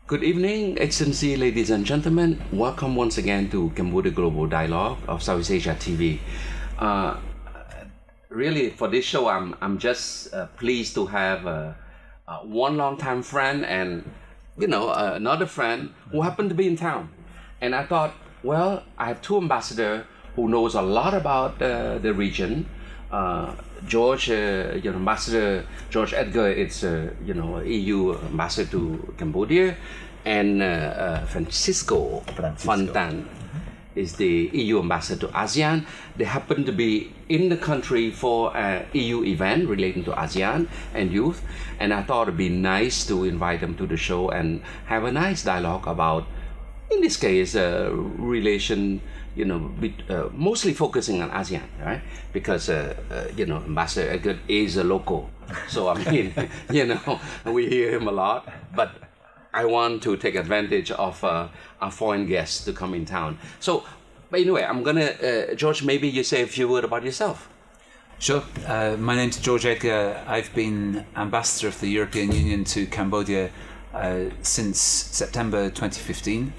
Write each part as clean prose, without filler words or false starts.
Good evening, Excellency, ladies and gentlemen. Welcome once again to Cambodia Global Dialogue of Southeast Asia TV. Really, for this show, I'm just pleased to have one long-time friend and another friend who happened to be in town. And I thought, well, I have two ambassadors who knows a lot about the region. Ambassador George Edgar is EU ambassador to Cambodia, and Francisco Fontan is the EU ambassador to ASEAN. They happen to be in the country for an EU event relating to ASEAN and youth, and I thought it'd be nice to invite them to the show and have a nice dialogue about, in this case, relation, mostly focusing on ASEAN, right? Because, Ambassador Edgar is a local. So, I mean, we hear him a lot. But I want to take advantage of our foreign guests to come in town. So, but anyway, I'm going to, George, maybe you say a few words about yourself. Sure. My name's George Edgar. I've been ambassador of the European Union to Cambodia since September 2015.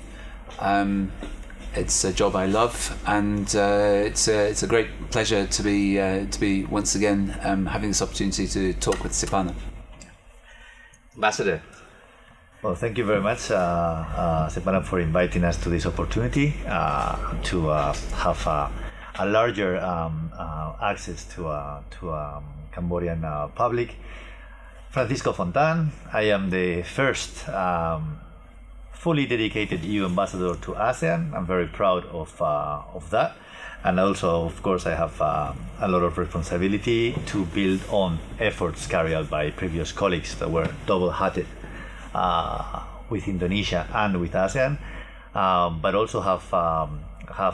It's a job I love, and it's a great pleasure to be once again having this opportunity to talk with Siphana. Ambassador. Well, thank you very much, Siphana, for inviting us to this opportunity to have a larger access to Cambodian public. Francisco Fontan. I am the first fully dedicated EU ambassador to ASEAN. I'm very proud of that, and also, of course, I have a lot of responsibility to build on efforts carried out by previous colleagues that were double-hatted with Indonesia and with ASEAN, but also have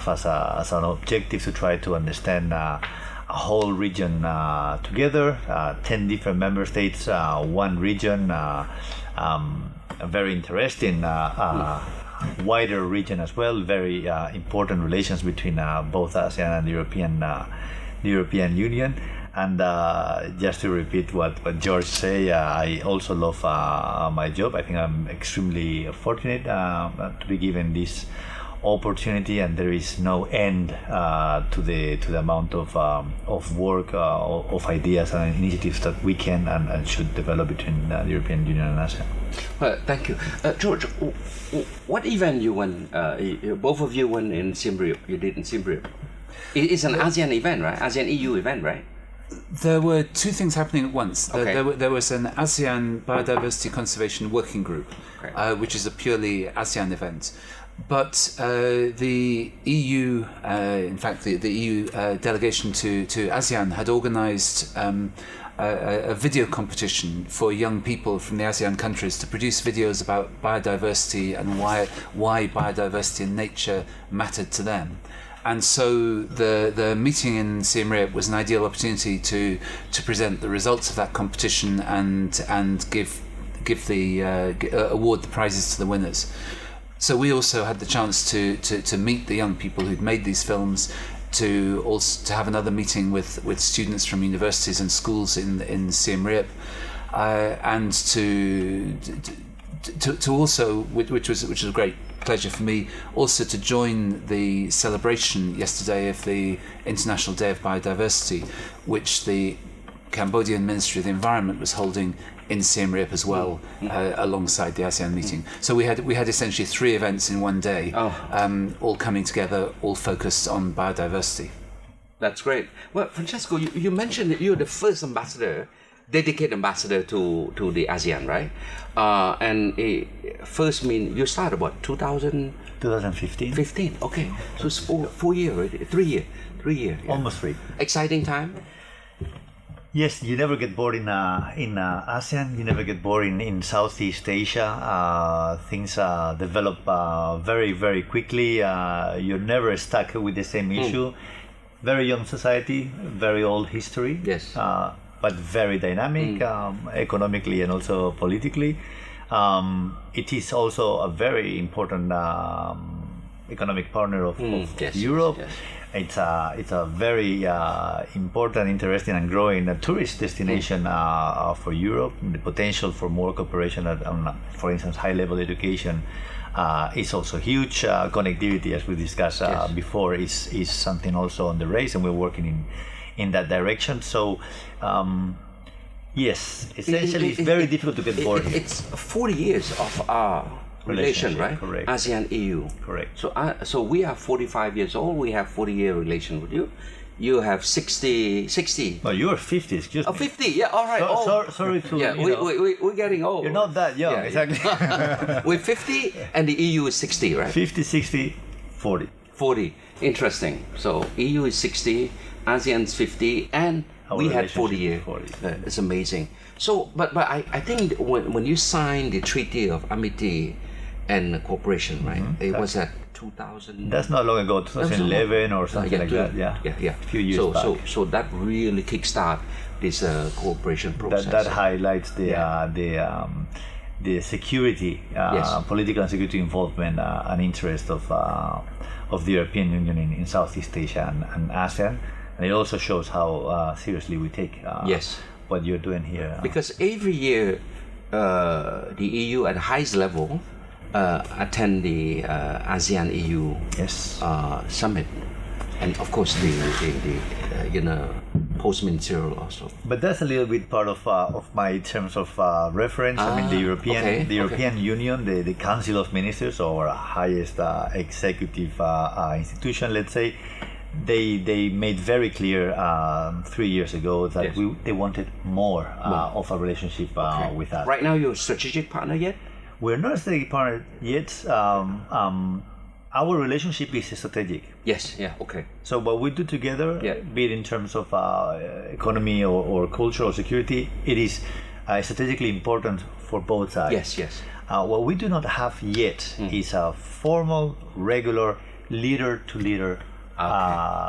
as an objective to try to understand a whole region together, 10 different member states, one region, a very interesting wider region as well, very important relations between both ASEAN and the European Union. And just to repeat what George said, I also love my job. I think I'm extremely fortunate to be given this opportunity, and there is no end to the amount of work, of ideas and initiatives that we can and should develop between the European Union and ASEAN. Well, thank you. George, what event you went, both of you went in Siem Reap, you did in Siem Reap? It's an ASEAN event, right? ASEAN-EU event, right? There were two things happening at once. Okay. There was an ASEAN Biodiversity Conservation Working Group, which is a purely ASEAN event. But the EU, in fact, the EU delegation to ASEAN had organised a video competition for young people from the ASEAN countries to produce videos about biodiversity and why biodiversity and nature mattered to them. And so the meeting in Siem Reap was an ideal opportunity to present the results of that competition and award the prizes to the winners. So we also had the chance to meet the young people who'd made these films, to have another meeting with students from universities and schools in Siem Reap, and to also, which was a great pleasure for me, also to join the celebration yesterday of the International Day of Biodiversity, which the Cambodian Ministry of the Environment was holding in Siem Reap as well, alongside the ASEAN meeting. So we had essentially 3 events in one day, all coming together, all focused on biodiversity. That's great. Well, Francesco, you mentioned that you're the first ambassador, dedicated ambassador to the ASEAN, right? And first mean you started what, 2015. 15, okay. So it's 4 years already, 3 years. Yeah. Almost 3. Exciting time? Yes, you never get bored in ASEAN. You never get bored in Southeast Asia. Things develop very, very quickly. You're never stuck with the same issue. Very young society, very old history. Yes. But very dynamic, economically and also politically. It is also a very important economic partner of Yes, Europe. yes. it's a very important, interesting, and growing tourist destination for Europe. The potential for more cooperation on, for instance, high-level education is also huge. Connectivity, as we discussed before, is something also on the race, and we're working in that direction. So, yes, essentially, it's very difficult to get bored here. It's 40 years of our relation, right? Correct. ASEAN-EU. Correct. So we are 45 years old. We have 40-year relation with you. You have 60. No, you're 50. Excuse me. 50. Yeah. All right. Sorry to. Yeah. We're getting old. You're not that young. Yeah, exactly. We're 50, and the EU is 60, right? 50, 60, 40. 40. Interesting. So EU is 60, ASEAN's 50, and Our we had 40 relationship years. is 40. It's amazing. So, but I think when you signed the Treaty of Amity and Cooperation, right? It was at 2000. That's not long ago, 2011 or something like that. Yeah. Yeah. A few years back. So that really kickstart this cooperation process. That highlights the security, political and security involvement and interest of the European Union in Southeast Asia and ASEAN, and it also shows how seriously we take what you're doing here. Because every year, the EU at the highest level attend the ASEAN-EU summit, and of course the post-ministerial also. But that's a little bit part of my terms of reference. I mean, the European Union, the Council of Ministers, or highest executive institution, let's say, they made very clear 3 years ago that they wanted more of a relationship with us. Right now, you're a strategic partner yet? We're not a strategic partner yet. Our relationship is strategic. Yes, okay. So what we do together, be it in terms of economy or culture or security, it is strategically important for both sides. Yes. What we do not have yet is a formal, regular, leader-to-leader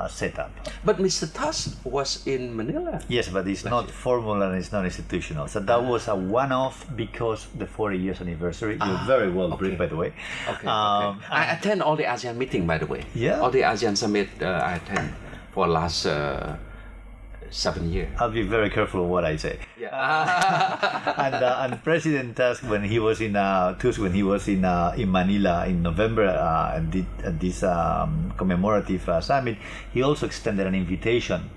setup. But Mr. Tusk was in Manila. Yes, but it's not formal and it's not institutional. So that was a one-off because the 40 years anniversary. You're very well briefed, by the way. Okay. I attend all the ASEAN meeting, by the way. Yeah. All the ASEAN summit I attend for the last 7 years. I'll be very careful of what I say. Yeah. And President Tusk, when he was in Manila in November at this commemorative summit, he also extended an invitation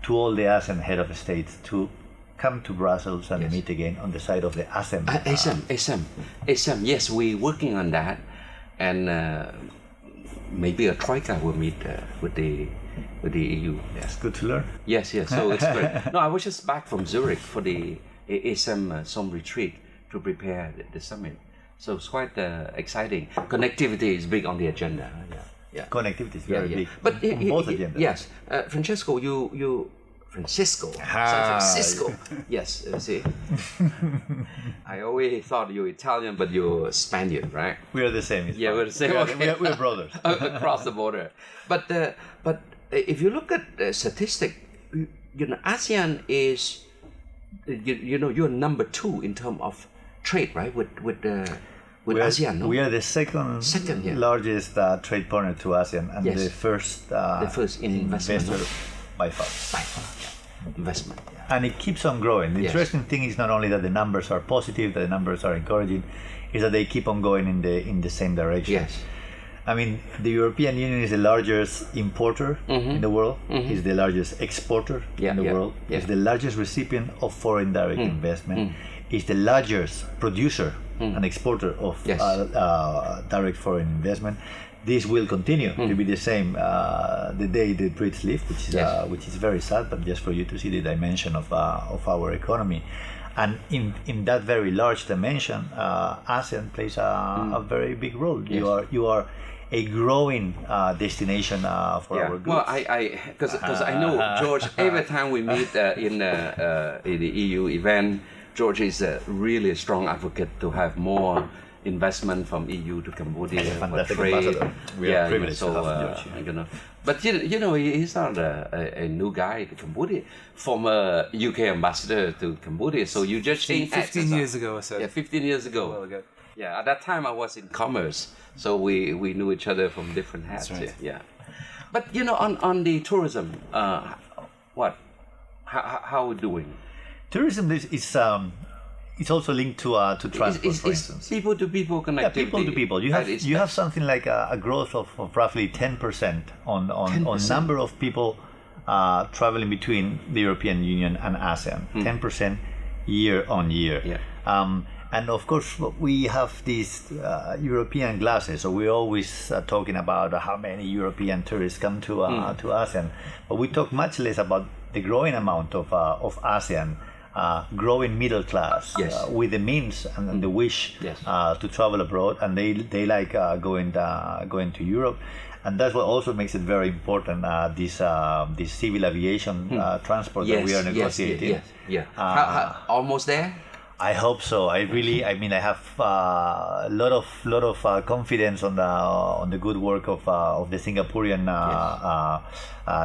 to all the ASEAN head of states to come to Brussels and meet again on the side of the ASEM. ASEM. Yes, we're working on that, and maybe a troika will meet with the EU. Yes, good to learn. Yes. So it's great. No, I was just back from Zurich for the ASEM some retreat to prepare the summit. So it's quite exciting. Connectivity is big on the agenda. Yeah. Connectivity is very big. But on both agendas. Yes, Francesco, Francisco. Yes, see. I always thought you were Italian, but you're Spaniard, right? We are the same. Yeah, we're the same. We're brothers. Across the border. But if you look at the statistic, ASEAN is, you're number 2 in terms of trade, right? With ASEAN, no? We are the second largest trade partner to ASEAN, and the first in investment by far. Investment. And it keeps on growing. The interesting thing is not only that the numbers are positive, that the numbers are encouraging, is that they keep on going in the same direction. Yes. I mean, the European Union is the largest importer in the world, is the largest exporter in the world, is the largest recipient of foreign direct investment, is the largest producer and exporter of direct foreign investment. This will continue to be the same the day the Brits leave, which is very sad, but just for you to see the dimension of our economy. And in that very large dimension, ASEAN plays a very big role. Yes. You are a growing destination for our goods. Well, because I know George. Every time we meet in the EU event, George is a really strong advocate to have more investment from EU to Cambodia for trade. We are privileged to have George. But he's not a new guy to Cambodia. Former UK ambassador to Cambodia. So you just changed 15 years ago or so. Yeah, 15 years ago. A while ago. Yeah, at that time I was in commerce, so we knew each other from different hats. That's right. Yeah. But on the tourism, what? How are we doing? Tourism is it's also linked to transport, for instance. People to people connectivity. Yeah, people to people. You have something like a growth of roughly 10% on 10%. Number of people traveling between the European Union and ASEAN. 10% year on year. Yeah. And of course, we have these European glasses, so we're always talking about how many European tourists come to ASEAN. But we talk much less about the growing amount of ASEAN, growing middle class, yes. With the means and the wish yes. To travel abroad, and they like going to Europe. And that's what also makes it very important, this civil aviation transport that we are negotiating. Yes, yeah. Almost there? I hope so. I have a lot of confidence on the good work of the Singaporean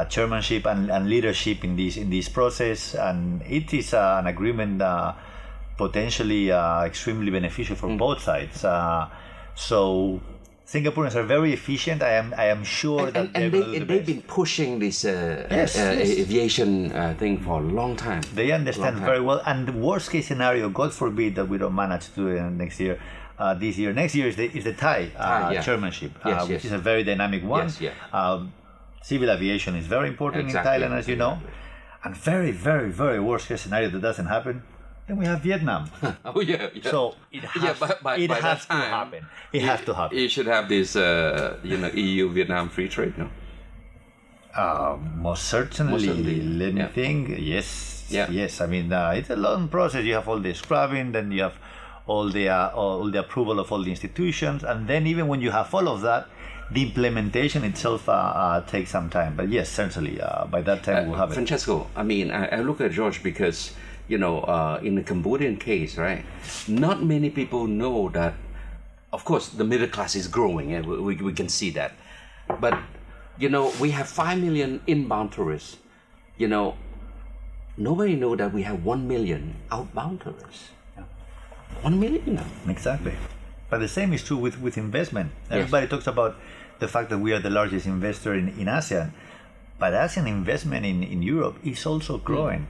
chairmanship and leadership in this process, and it is an agreement potentially extremely beneficial for both sides. So Singaporeans are very efficient. I am sure that they've been pushing this aviation thing for a long time. They understand very well. And the worst case scenario, God forbid that we don't manage to do it next year. Next year is the Thai chairmanship, which is a very dynamic one. Yes, yeah. Civil aviation is very important in Thailand, as you know. And very, very, very worst case scenario that doesn't happen. Then we have Vietnam. Oh yeah. So it has to happen. It has to happen. You should have this, EU-Vietnam free trade, no? Most certainly. Let me think. Yes. Yeah. Yes. I mean, it's a long process. You have all the scrubbing, then you have all the approval of all the institutions, and then even when you have all of that, the implementation itself takes some time. But yes, certainly, by that time we'll have it. Francesco, I mean, I look at George because, in the Cambodian case, right, not many people know that, of course, the middle class is growing, and we can see that. But, we have 5 million inbound tourists. Nobody knows that we have 1 million outbound tourists. 1 million now. Exactly. But the same is true with investment. Everybody talks about the fact that we are the largest investor in ASEAN. But ASEAN investment in Europe is also growing.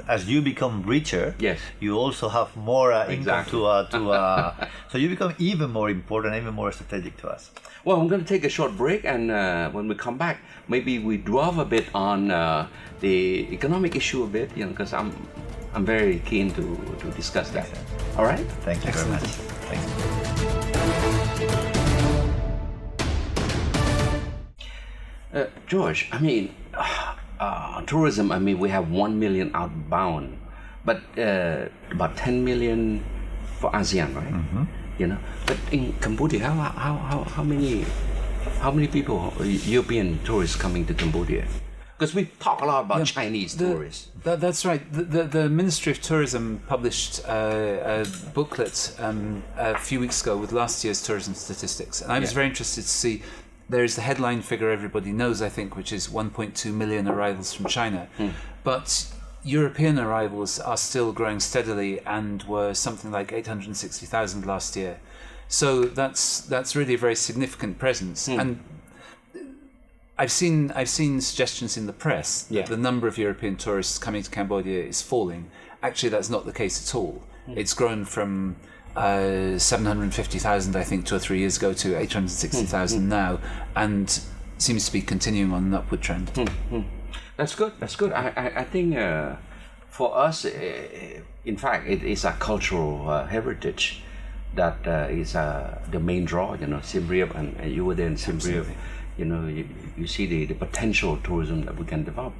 As you become richer, you also have more income so you become even more important, even more strategic to us. Well, I'm going to take a short break, and when we come back, maybe we dwell a bit on the economic issue a bit, because I'm very keen to discuss that. All right? Thank you very much. Thank you. George, I mean, tourism, I mean, we have 1 million outbound, but about 10 million for ASEAN, right? Mm-hmm. But in Cambodia, how many people, European tourists coming to Cambodia? Because we talk a lot about Chinese tourists. That's right. The Ministry of Tourism published a booklet a few weeks ago with last year's tourism statistics, and I was very interested to see. There's the headline figure everybody knows, I think, which is 1.2 million arrivals from China. But European arrivals are still growing steadily and were something like 860,000 last year. So that's really a very significant presence. And I've seen suggestions in the press that the number of European tourists coming to Cambodia is falling. Actually, that's not the case at all. It's grown from 750,000, I think, 2 or 3 years ago to 860,000 now, and seems to be continuing on an upward trend. That's good. I think for us, in fact, it is a cultural heritage that is the main draw. Siem Reap, and you were there in Siem Reap. You see the potential tourism that we can develop.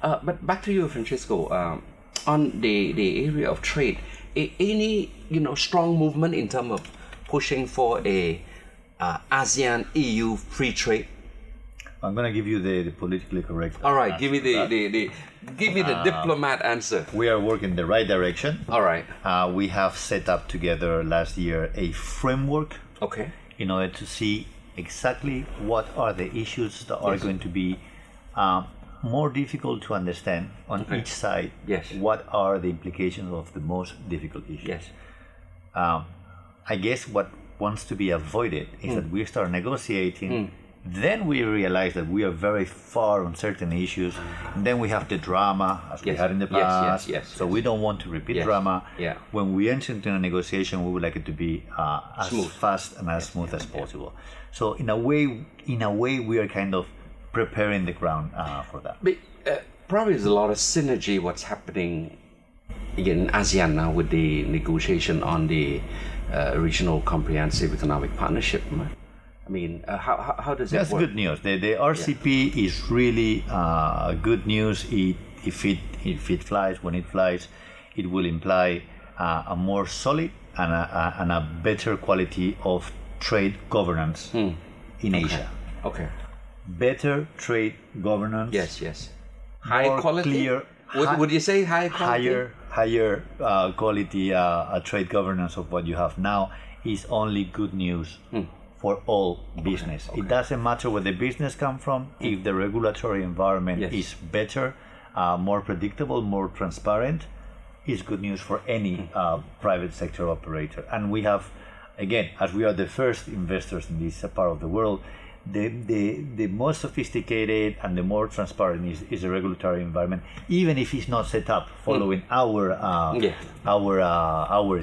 But back to you, Francesco. On the area of trade, any strong movement in terms of pushing for a ASEAN-EU free trade? I'm going to give you the politically correct. All right, give me the diplomat answer. We are working in the right direction. All right. We have set up together last year a framework. Okay. In order to see exactly what are the issues that are going to be more difficult to understand on each side. What are the implications of the most difficult issues? I guess what wants to be avoided is that we start negotiating Then we realize that we are very far on certain issues. And then we have the drama, as we had in the past. So we don't want to repeat drama. When we enter into a negotiation, we would like it to be as fast and as smooth as possible. So in a way, we are kind of preparing the ground for that. But probably there's a lot of synergy what's happening in ASEAN now with the negotiation on the Regional Comprehensive Economic Partnership. I mean, how does it work? That's good news. The RCP is really good news. If it flies, when it flies, it will imply a more solid and a better quality of trade governance in Asia. Okay. Better trade governance. Yes. High quality. Clear. Would you say high quality? Higher quality trade governance of what you have now is only good news for all business. It doesn't matter where the business comes from. If the regulatory environment is better, more predictable, more transparent, it's good news for any private sector operator. And we have, again, as we are the first investors in this part of the world, the more sophisticated and the more transparent is the regulatory environment, even if it's not set up following our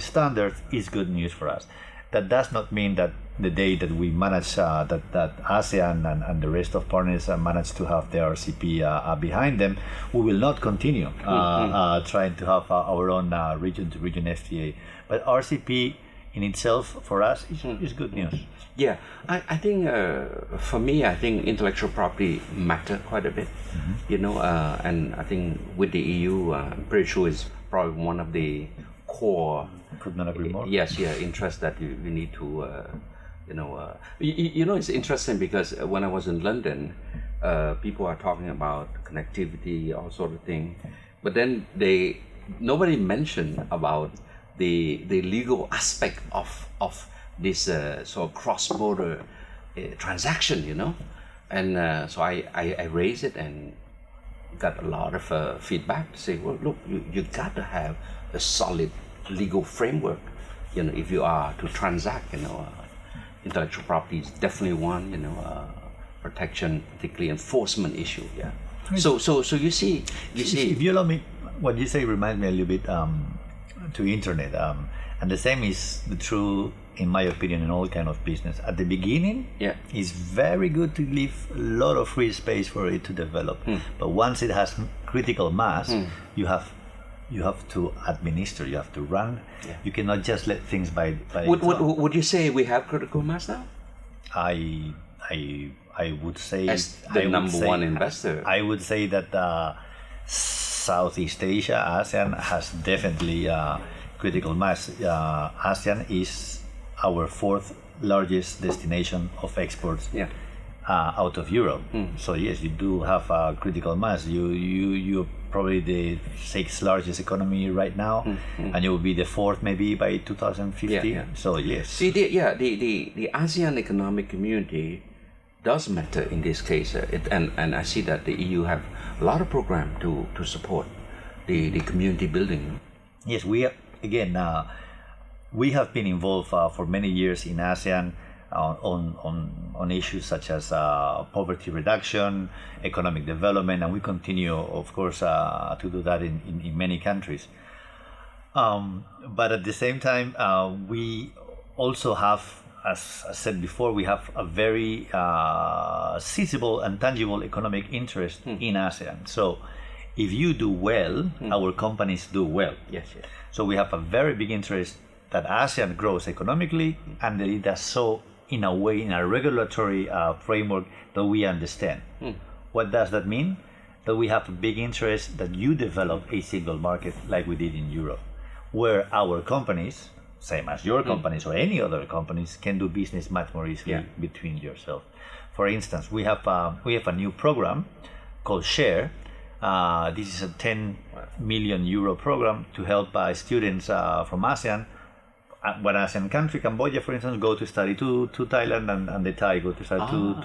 standards, is good news for us. That does not mean that the day that we manage that ASEAN and the rest of partners manage to have the RCP behind them, we will not continue trying to have our own region-to-region FTA. But RCP in itself for us is good news. Yeah, I think for me, I think intellectual property matter quite a bit, and I think with the EU, I'm pretty sure it's probably one of the core. Could not agree more. Yes, interest that we need to, it's interesting because when I was in London, people are talking about connectivity, all sort of thing, but then nobody mentioned about the legal aspect of this sort of cross-border transaction, and so I raised it and got a lot of feedback to say, well, look, you got to have a solid legal framework, if you are to transact, intellectual property is definitely one, protection, particularly enforcement issue, So you see. If you allow me, what you say reminds me a little bit to internet, and the same is the true, in my opinion, in all kind of business. At the beginning, it's very good to leave a lot of free space for it to develop. But once it has critical mass, you have to administer, you have to run. You cannot just let things by would you say we have critical mass now? I would say, as the number one investor, I would say that Southeast Asia, ASEAN, has definitely critical mass. ASEAN is our fourth largest destination of exports out of Europe. So yes, you do have a critical mass. You're probably the sixth largest economy right now, and you will be the fourth maybe by 2050. So yes. See, the ASEAN economic community does matter in this case, and I see that the EU have a lot of program to support the community building. Yes, we have been involved for many years in ASEAN on issues such as poverty reduction, economic development, and we continue, of course, to do that in many countries. But at the same time, we also have, as I said before, we have a very sizable and tangible economic interest in ASEAN. So if you do well, our companies do well. Yes. So we have a very big interest that ASEAN grows economically, and that it does so in a way, in a regulatory framework that we understand. What does that mean? That we have a big interest that you develop a single market like we did in Europe, where our companies, same as your companies or any other companies, can do business much more easily between yourselves. For instance, we have a new program called Share. This is a 10 million euro program to help students from ASEAN. One ASEAN country, Cambodia, for instance, go to study to Thailand, and the Thai go to study to.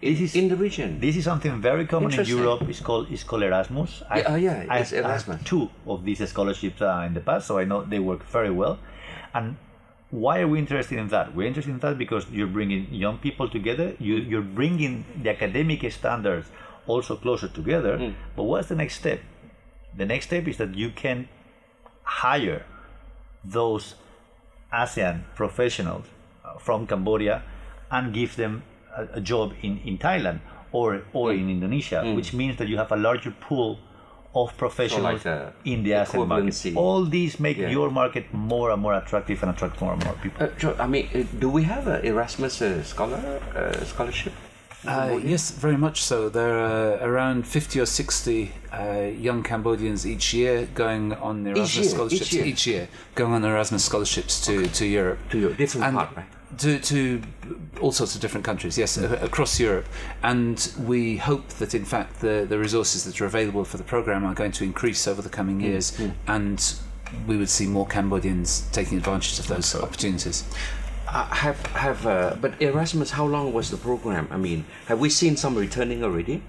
This is in the region. This is something very common in Europe. It's called Erasmus. It's Erasmus. I have 2 of these scholarships in the past, so I know they work very well. And why are we interested in that? We're interested in that because you're bringing young people together. You're bringing the academic standards also closer together. But what's the next step? The next step is that you can hire those ASEAN professionals from Cambodia and give them a job in Thailand or in Indonesia, which means that you have a larger pool of professionals in the ASEAN market. All these make your market more and more attractive and attract more and more people. I mean, do we have an Erasmus scholarship? Yes, very much so. There are around 50 or 60 young Cambodians each year going on Erasmus scholarships. Each year going on Erasmus scholarships to Europe. To Europe, different part, right? To all sorts of different countries, yes, across Europe. And we hope that, in fact, the resources that are available for the programme are going to increase over the coming years, and we would see more Cambodians taking advantage of those opportunities. But Erasmus, how long was the program? I mean, have we seen some returning already?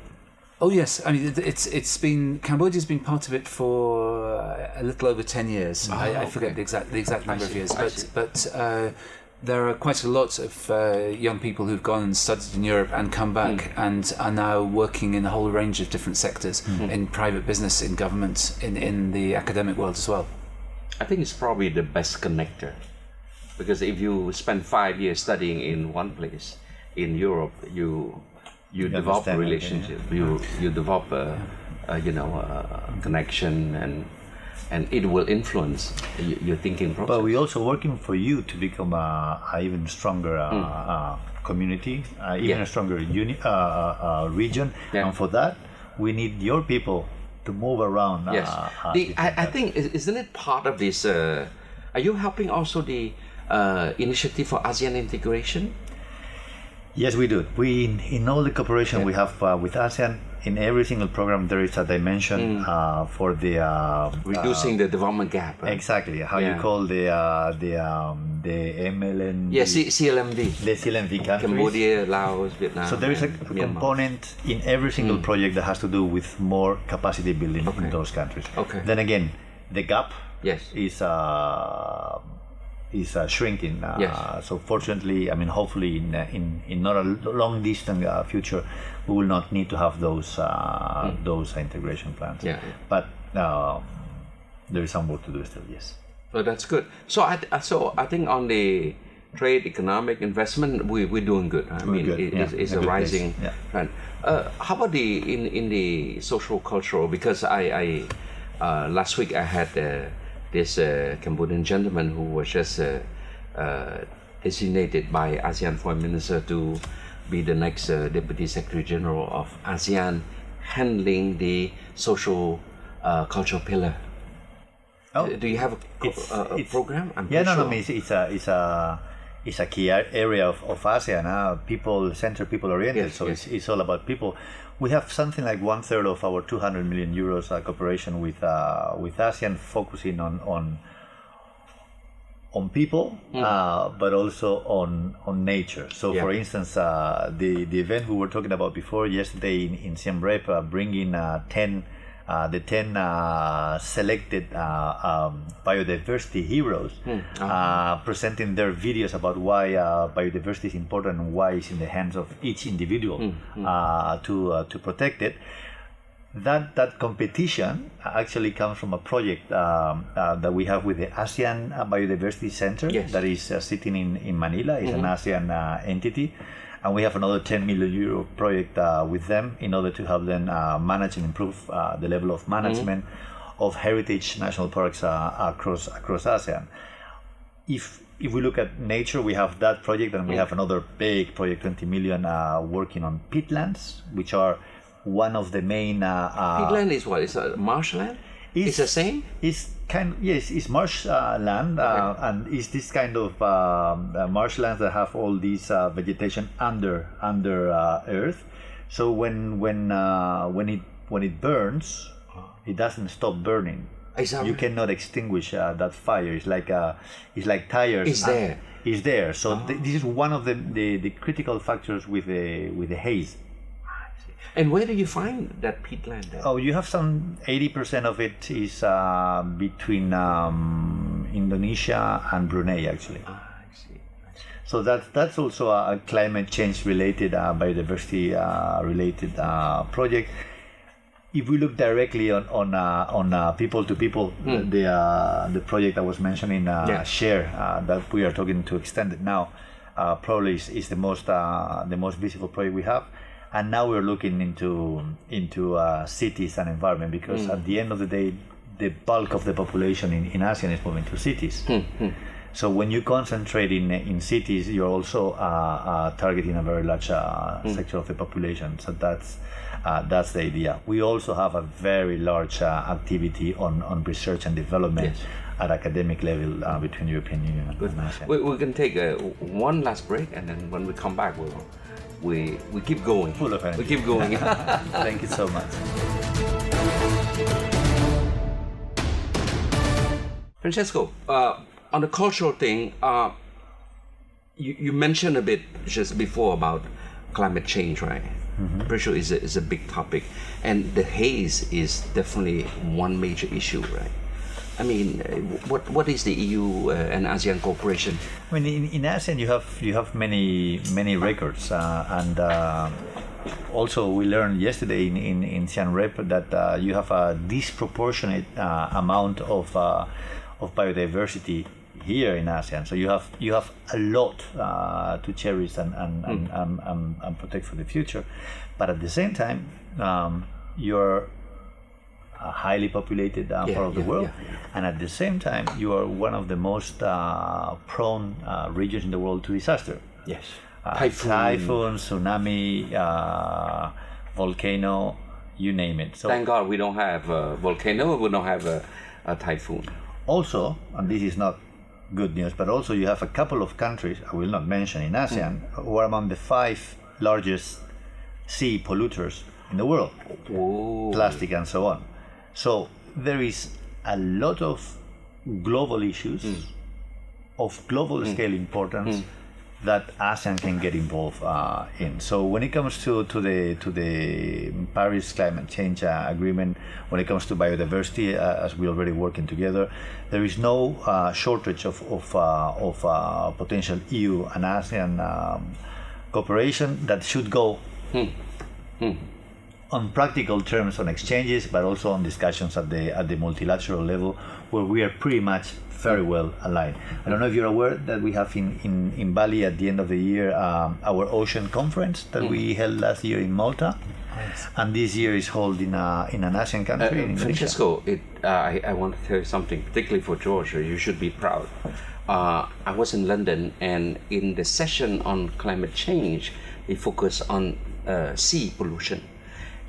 Oh yes, I mean it's been Cambodia's been part of it for a little over 10 years. I forget the exact number of years, but there are quite a lot of young people who've gone and studied in Europe and come back and are now working in a whole range of different sectors, in private business, in government, in the academic world as well. I think it's probably the best connector. Because if you spend 5 years studying in one place in Europe, you develop a relationship. You develop a connection, and it will influence your thinking process. But we're also working for you to become a even stronger community, even a stronger region, and for that we need your people to move around. Yes, I think isn't it part of this? Are you helping also the initiative for ASEAN integration? Yes, we do. In all the cooperation we have with ASEAN, in every single program there is a dimension for the reducing the development gap. Right? Exactly. How you call the MLN? Yes, CLMV. The CLMV countries. Cambodia, Laos, Vietnam. So there is a component in every single project that has to do with more capacity building in those countries. Okay. Then again, the gap is shrinking. So fortunately, I mean, hopefully in not a long distant future, we will not need to have those integration plans. But there is some work to do still. Yes. So that's good. So I think on the trade, economic, investment, we're doing good. I mean, it's a rising trend. How about in the social cultural? Because I last week I had this Cambodian gentleman who was just designated by ASEAN Foreign Minister to be the next Deputy Secretary General of ASEAN, handling the social cultural pillar. Do you have a program? It's a key area of ASEAN. People-centered, people-oriented. So it's all about people. We have something like 1/3 of our 200 million euros cooperation with ASEAN, focusing on people, but also on nature. So, for instance, the event we were talking about before yesterday in Siem Reap, bringing 10 selected biodiversity heroes, presenting their videos about why biodiversity is important and why it's in the hands of each individual to protect it. That competition actually comes from a project that we have with the ASEAN Biodiversity Center that is sitting in Manila. It's an ASEAN entity. And we have another 10 million euro project with them in order to help them manage and improve the level of management of heritage national parks across ASEAN. If we look at nature, we have that project, and we have another big project, 20 million, working on peatlands, which are one of the main. Peatland is what? It's a marshland. It's the same. It's it's marshland, and it's this kind of marshlands that have all these vegetation under earth. So when it burns, it doesn't stop burning. You cannot extinguish that fire. It's like tires. It's there. So this is one of the critical factors with the haze. And where do you find that peatland there? Oh, you have some 80% of it is between Indonesia and Brunei, actually. So that's also a climate change related, biodiversity related project. If we look directly on people to people, the project I was mentioning, Share, that we are talking to extend it now, probably is the most visible project we have. And now we're looking into cities and environment, because at the end of the day, the bulk of the population in ASEAN is moving to cities. So when you concentrate in cities, you're also targeting a very large sector of the population. So that's the idea. We also have a very large activity on research and development at academic level between European Union and ASEAN. We can take one last break, and then when we come back, we keep going. Full of energy. We keep going. Thank you so much. Francesco, on the cultural thing, you mentioned a bit just before about climate change, right? Pretty sure is a big topic, and the haze is definitely one major issue, right? I mean, what is the EU and ASEAN cooperation? I mean, in ASEAN you have many records, and also we learned yesterday in Siem Reap that you have a disproportionate amount of biodiversity here in ASEAN. So you have a lot to cherish and protect for the future, but at the same time, you're a highly populated part of the world, and at the same time, you are one of the most prone regions in the world to disaster. Yes, typhoon, tsunami, volcano, you name it. So thank God we don't have a volcano. We don't have a typhoon. Also, and this is not good news, but also you have a couple of countries, I will not mention in ASEAN, who are among the 5 largest sea polluters in the world. Whoa. Plastic and so on. So there is a lot of global issues of global scale importance that ASEAN can get involved in. So when it comes to the Paris Climate Change Agreement, when it comes to biodiversity, as we're already working together, there is no shortage of potential EU and ASEAN cooperation that should go on practical terms on exchanges, but also on discussions at the multilateral level, where we are pretty much very well aligned. I don't know if you're aware that we have in Bali at the end of the year our ocean conference that we held last year in Malta, and this year is held in an ASEAN country. In Francesco, I want to tell you something, particularly for George. You should be proud. I was in London, and in the session on climate change, they focus on sea pollution.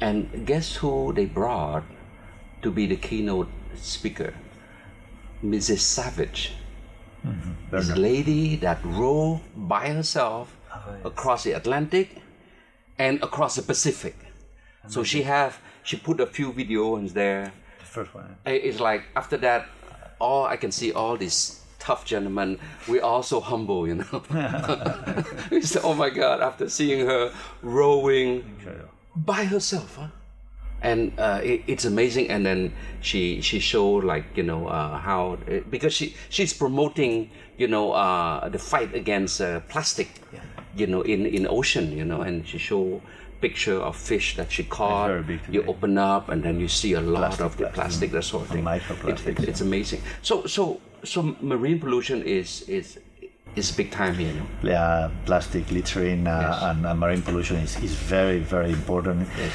And guess who they brought to be the keynote speaker? Mrs. Savage. This lady that rowed by herself across the Atlantic and across the Pacific. So she put a few videos there. The first one. It's like after that, I can see all these tough gentlemen. We're all so humble, you know. We said, oh my God! After seeing her rowing by herself, and it's amazing. And then she showed, like, you know, how, because she's promoting, you know, the fight against plastic, you know, in ocean, you know, and she showed picture of fish that she caught. You open up and then you see a lot of the plastic, that sort of thing. It's amazing. So marine pollution is big time here. You know? Yeah, plastic littering and marine pollution is very, very important. Yes.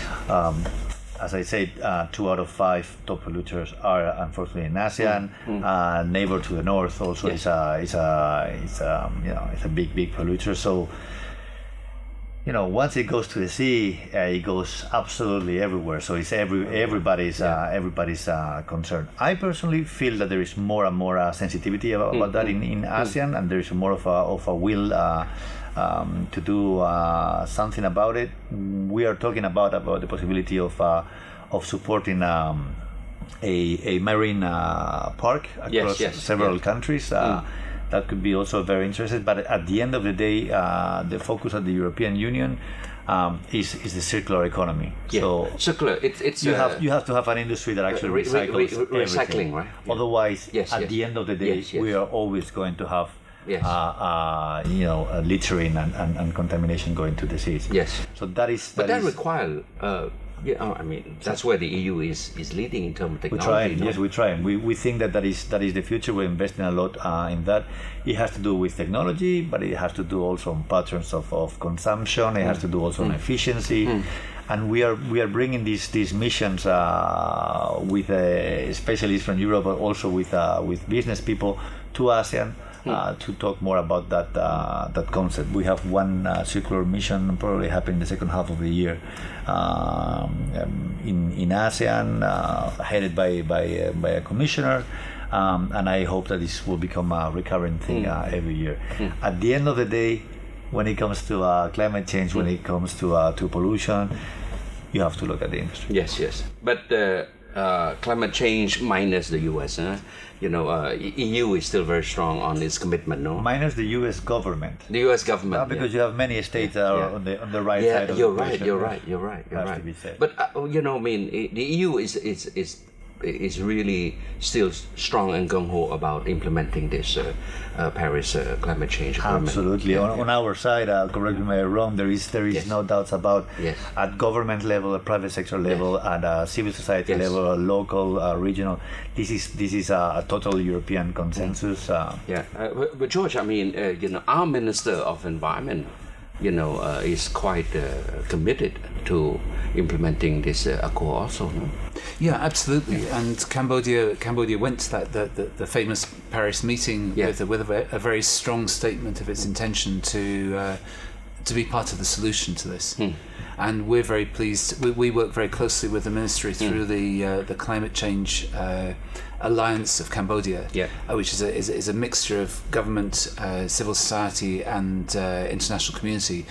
As I said, 2 out of 5 top polluters are unfortunately in ASEAN. Neighbor to the north also is a big polluter. So, you know, once it goes to the sea, it goes absolutely everywhere. So it's everybody's concern. I personally feel that there is more and more sensitivity about that in ASEAN, and there is more of a will to do something about it. We are talking about the possibility of supporting a marine park across several countries. That could be also very interesting. But at the end of the day, the focus of the European Union is the circular economy. Yeah. So circular. It's you have to have an industry that actually recycles recycling, right? Yeah. Otherwise, at the end of the day, we are always going to have Yes. Littering and contamination going to the seas. Yes. So that requires. That's where the EU is leading in terms of technology. We're trying. Yes, we're trying. We think that is the future. We're investing a lot in that. It has to do with technology, but it has to do also on patterns of consumption. It has to do also on efficiency. And we are bringing these missions with specialists from Europe, but also with business people to ASEAN to talk more about that concept. We have one circular mission probably happening the second half of the year in ASEAN, headed by a commissioner. And I hope that this will become a recurrent thing every year. At the end of the day, when it comes to climate change, when it comes to pollution, you have to look at the industry. Yes. But climate change minus the US, EU is still very strong on its commitment, no? Minus the US government. The US government. Because you have many states that are on the right side of the equation. You're right. To be said. But the EU is really still strong and gung-ho about implementing this Paris climate change agreement. Absolutely. On our side, correct me if I'm wrong, there is no doubts about at government level, at private sector level, at civil society level, local, regional. This is a total European consensus. But George, our Minister of Environment, is quite committed to implementing this accord also, no? Yeah, absolutely. And Cambodia went to the famous Paris meeting with a very strong statement of its intention to be part of the solution to this. And we're very pleased. We work very closely with the ministry through the climate change alliance of Cambodia, which is a mixture of government, civil society, and international community.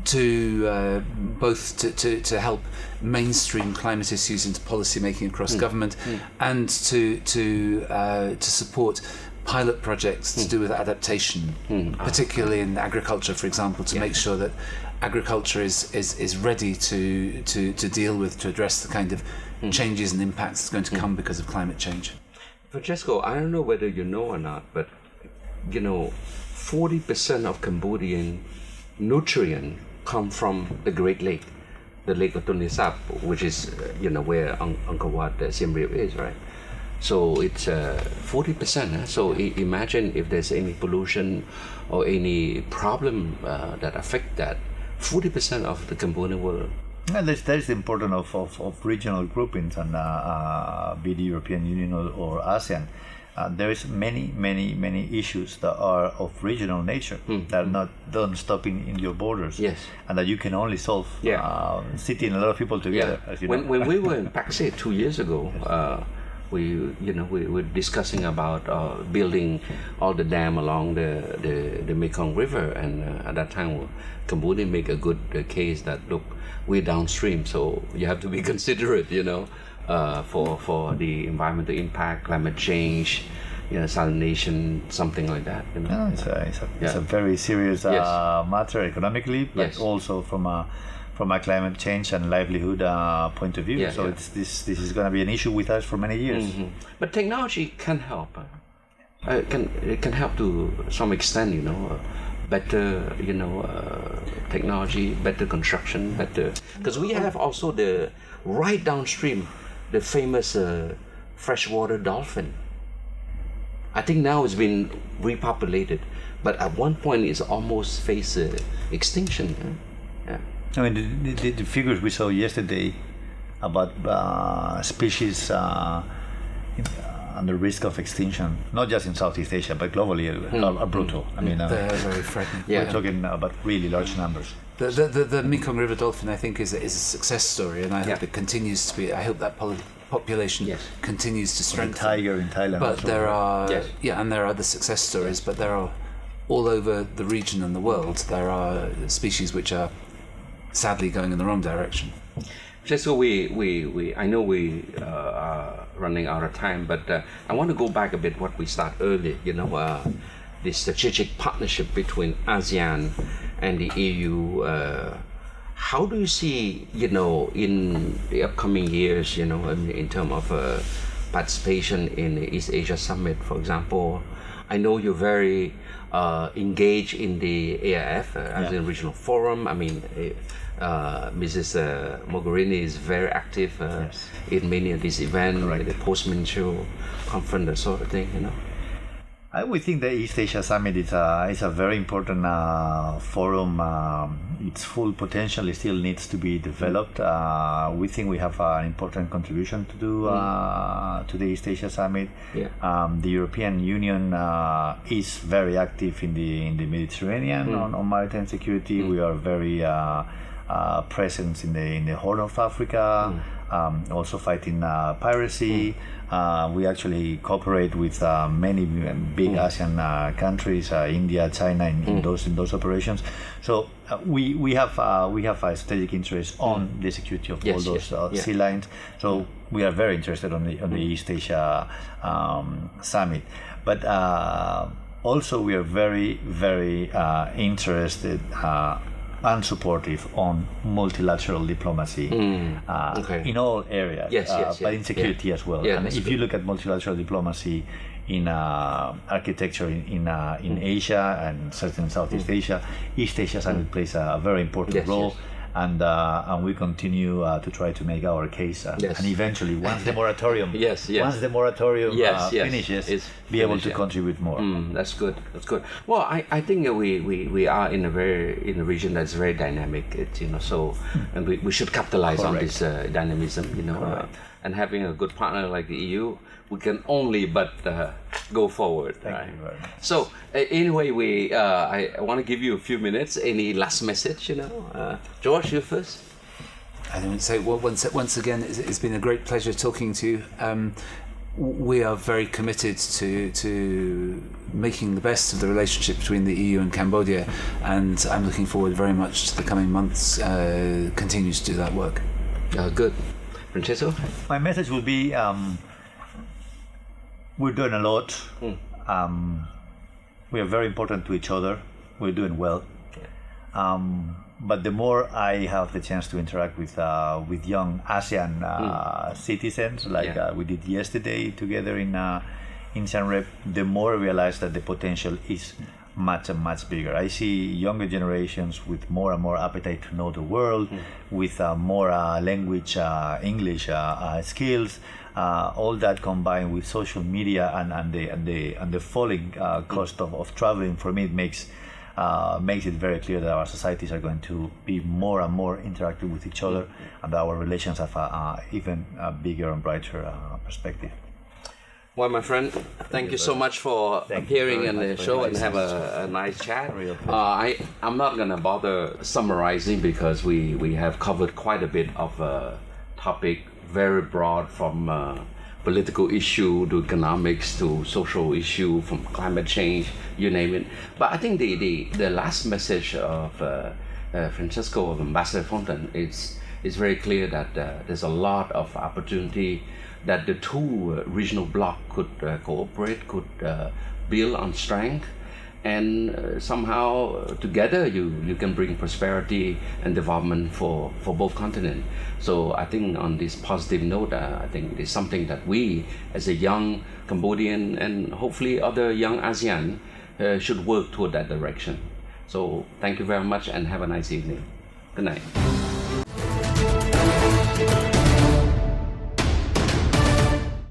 To both to help mainstream climate issues into policy making across government, and to support pilot projects to do with adaptation, particularly in agriculture, for example, to make sure that agriculture is ready to address the kind of changes and impacts that's going to come because of climate change. Francesco, I don't know whether you know or not, but 40% of Cambodian nutrient come from the Great Lake, the Lake of Tonle Sap, which is where Angkor Wat, Siem Reap is, right? So it's 40%. So imagine if there's any pollution or any problem that affect that, 40% of the Cambodian will. And that's the importance of regional groupings, and be the European Union or ASEAN. There is many issues that are of regional nature that don't stop in your borders, and that you can only solve sitting a lot of people together. As you know. When we were in Paxe 2 years ago, we were discussing about building all the dam along the Mekong River, and at that time Cambodia make a good case that look, we're downstream, so you have to be considerate, for the environmental impact, climate change, salination, something like that. It's a very serious matter economically, but also from a climate change and livelihood point of view. This is going to be an issue with us for many years. But technology can help. It can help to some extent. Better technology, better construction, better, because we have also the right downstream, the famous freshwater dolphin. I think now it's been repopulated, but at one point it's almost faced extinction. I mean, the figures we saw yesterday about species under risk of extinction, not just in Southeast Asia but globally, are brutal. I mean, they're very frightening. We're talking about really large numbers. The Mekong River dolphin, I think, is a success story, and I hope it continues to be. I hope that population continues to strengthen. The tiger in Thailand. But there are and there are other success stories, but there are all over the region and the world. There are species which are sadly going in the wrong direction. So I know we are running out of time, but I want to go back a bit what we started earlier. This strategic partnership between ASEAN and the EU. How do you see, in the upcoming years, in terms of participation in the East Asia Summit, for example. I know you're very engaged in the AIF, ASEAN Regional Forum. I mean, Mrs. Mogherini is very active in many of these events, the post-ministerial conference, that sort of thing, you know. We think the East Asia Summit is a very important forum. Its full potential still needs to be developed. We think we have an important contribution to do to the East Asia Summit. The European Union is very active in the Mediterranean on maritime security. We are very present in the Horn of Africa, also fighting piracy. We actually cooperate with many big ASEAN countries, India, China, in those operations. So we have a strategic interest on the security of all those sea lines. So we are very interested on the East Asia Summit, but also we are very interested and supportive on multilateral diplomacy in all areas, but in security as well. And if you look at multilateral diplomacy in architecture in Asia and certainly Southeast Asia, East Asia Summit plays a very important role. And we continue to try to make our case, and eventually, once the moratorium, finishes, be able to contribute more. That's good. That's good. Well, I think we are in a region that's very dynamic. So and we should capitalize on this dynamism. And having a good partner like the EU, we can only but go forward. Thank you very much. So anyway, I want to give you a few minutes. Any last message? George, you first. I would say, well, once again, it's been a great pleasure talking to you. We are very committed to making the best of the relationship between the EU and Cambodia, and I'm looking forward very much to the coming months. Continue to do that work. Good. Francesco? My message will be, we're doing a lot. We are very important to each other. We're doing well. But the more I have the chance to interact with young ASEAN citizens, like we did yesterday together in Siem Reap, the more I realize that the potential is much bigger. I see younger generations with more and more appetite to know the world, with more language, English skills. All that combined with social media and the falling cost of traveling, for me, it makes it very clear that our societies are going to be more and more interactive with each other, and our relations have a even bigger and brighter perspective. Well, my friend, thank you so much for appearing in the show and have a nice chat. I'm not going to bother summarizing because we have covered quite a bit of a topic, very broad, from political issue to economics to social issue, from climate change, you name it. But I think the last message of Francesco, of Ambassador Fontan, is very clear that there's a lot of opportunity that the two regional blocs could cooperate, could build on strength, and somehow together you can bring prosperity and development for both continents. So I think on this positive note, I think it's something that we as a young Cambodian and hopefully other young ASEAN should work toward that direction. So thank you very much and have a nice evening. Good night.